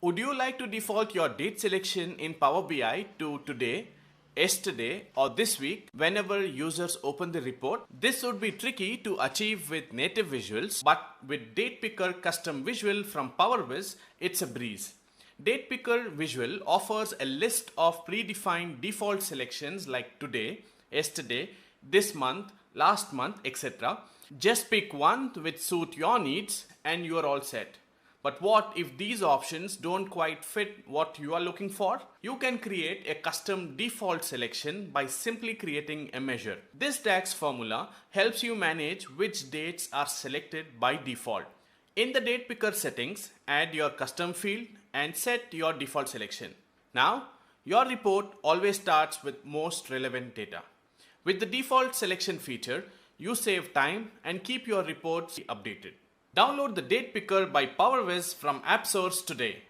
Would you like to default your date selection in Power BI to today, yesterday, or this week whenever users open the report? This would be tricky to achieve with native visuals, but with Date Picker custom visual from PowerViz, it's a breeze. Date Picker visual offers a list of predefined default selections like today, yesterday, this month, last month, etc. Just pick one which suit your needs and you are all set. But what if these options don't quite fit what you are looking for? You can create a custom default selection by simply creating a measure. This DAX formula helps you manage which dates are selected by default. In the Date Picker settings, add your custom field and set your default selection. Now, your report always starts with most relevant data. With the default selection feature, you save time and keep your reports updated. Download the Date Picker by PowerViz from App Source today.